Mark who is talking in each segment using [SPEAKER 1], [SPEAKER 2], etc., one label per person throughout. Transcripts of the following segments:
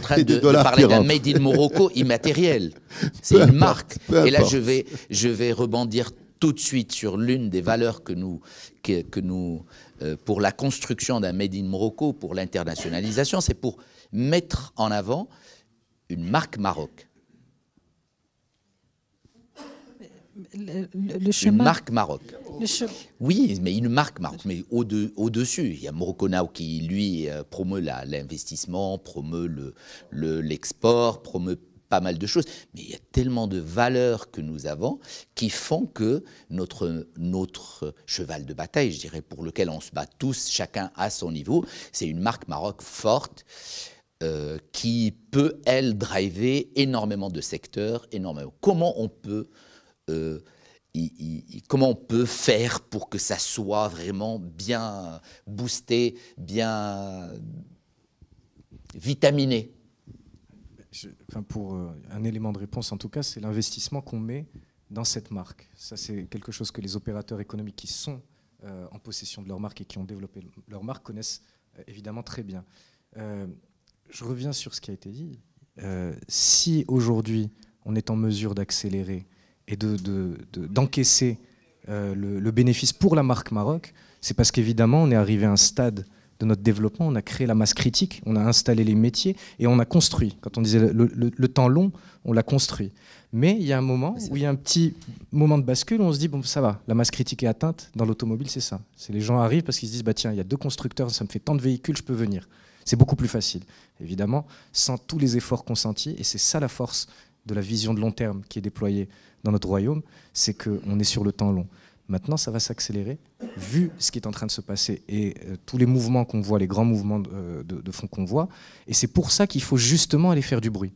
[SPEAKER 1] train
[SPEAKER 2] Et
[SPEAKER 1] de
[SPEAKER 2] dollars
[SPEAKER 1] parler
[SPEAKER 2] qui
[SPEAKER 1] d'un
[SPEAKER 2] rentrent.
[SPEAKER 1] Made in Morocco immatériel. C'est une marque.
[SPEAKER 2] peu
[SPEAKER 1] Et là,
[SPEAKER 2] importe.
[SPEAKER 1] je vais rebondir tout de suite sur l'une des valeurs que nous pour la construction d'un Made in Morocco, pour l'internationalisation, c'est pour mettre en avant une marque Maroc.
[SPEAKER 3] Le chemin.
[SPEAKER 1] Une marque Maroc.
[SPEAKER 3] Le chemin.
[SPEAKER 1] Oui, mais une marque Maroc. Mais au-dessus, il y a Morocco Now qui, lui, promeut l'investissement, promeut l'export, promeut pas mal de choses. Mais il y a tellement de valeurs que nous avons qui font que notre cheval de bataille, je dirais, pour lequel on se bat tous, chacun à son niveau, c'est une marque Maroc forte qui peut, elle, driver énormément de secteurs, énormément. Comment on peut faire pour que ça soit vraiment bien boosté, bien vitaminé?
[SPEAKER 4] Pour un élément de réponse, en tout cas, c'est l'investissement qu'on met dans cette marque. Ça, c'est quelque chose que les opérateurs économiques qui sont en possession de leur marque et qui ont développé leur marque connaissent évidemment très bien. Je reviens sur ce qui a été dit. Si aujourd'hui, on est en mesure d'accélérer et d'encaisser le bénéfice pour la marque Maroc, c'est parce qu'évidemment, on est arrivé à un stade de notre développement, on a créé la masse critique, on a installé les métiers et on a construit. Quand on disait le temps long, on l'a construit. Mais il y a un moment où il y a un petit moment de bascule où on se dit, bon, ça va, la masse critique est atteinte. Dans l'automobile, c'est ça. C'est les gens arrivent parce qu'ils se disent, bah, tiens, il y a 2 constructeurs, ça me fait tant de véhicules, je peux venir. C'est beaucoup plus facile. Évidemment, sans tous les efforts consentis, et c'est ça la force de la vision de long terme qui est déployée dans notre royaume, c'est qu'on est sur le temps long. Maintenant, ça va s'accélérer, vu ce qui est en train de se passer et tous les mouvements qu'on voit, les grands mouvements de fond qu'on voit. Et c'est pour ça qu'il faut justement aller faire du bruit.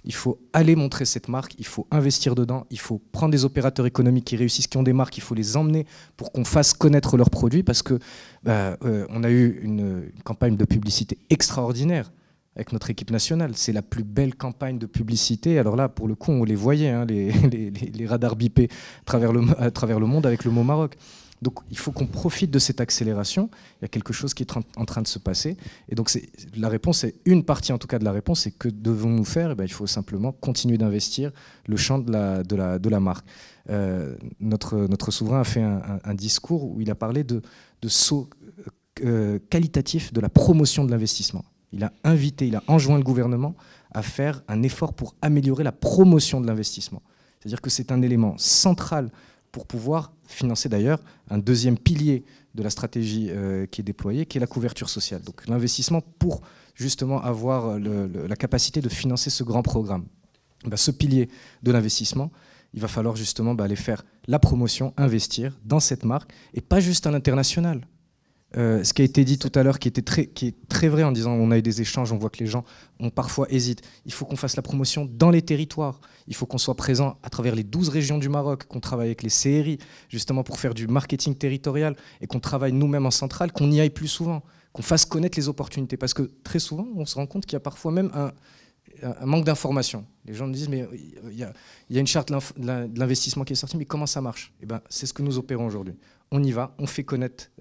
[SPEAKER 4] Il faut aller montrer cette marque, il faut investir dedans, il faut prendre des opérateurs économiques qui réussissent, qui ont des marques, il faut les emmener pour qu'on fasse connaître leurs produits, parce que on a eu une campagne de publicité extraordinaire avec notre équipe nationale. C'est la plus belle campagne de publicité. Alors là, pour le coup, on les voyait, hein, les radars bipés à travers le monde avec le mot Maroc. Donc il faut qu'on profite de cette accélération. Il y a quelque chose qui est en train de se passer. Et donc la réponse, est une partie en tout cas de la réponse, c'est que devons-nous faire? Il faut simplement continuer d'investir le champ de la marque. Notre souverain a fait un discours où il a parlé de saut qualitatif de la promotion de l'investissement. Il a enjoint le gouvernement à faire un effort pour améliorer la promotion de l'investissement. C'est-à-dire que c'est un élément central pour pouvoir financer d'ailleurs un deuxième pilier de la stratégie qui est déployée, qui est la couverture sociale. Donc l'investissement pour justement avoir la capacité de financer ce grand programme. Ce pilier de l'investissement, il va falloir justement aller faire la promotion, investir dans cette marque, et pas juste à l'international. Ce qui a été dit tout à l'heure, qui est très vrai, en disant on a eu des échanges, on voit que les gens ont parfois hésitent. Il faut qu'on fasse la promotion dans les territoires. Il faut qu'on soit présent à travers les 12 régions du Maroc, qu'on travaille avec les CRI, justement pour faire du marketing territorial, et qu'on travaille nous-mêmes en centrale, qu'on y aille plus souvent, qu'on fasse connaître les opportunités. Parce que très souvent, on se rend compte qu'il y a parfois même un manque d'information. Les gens nous disent, mais il y a une charte de l'investissement qui est sortie, mais comment ça marche? C'est ce que nous opérons aujourd'hui. On y va, on fait connaître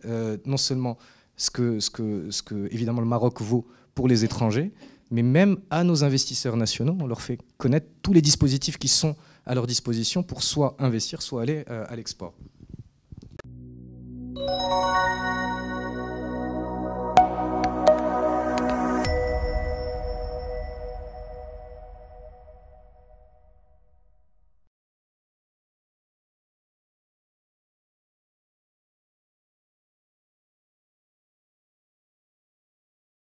[SPEAKER 4] non seulement ce que évidemment le Maroc vaut pour les étrangers, mais même à nos investisseurs nationaux, on leur fait connaître tous les dispositifs qui sont à leur disposition pour soit investir, soit aller à l'export.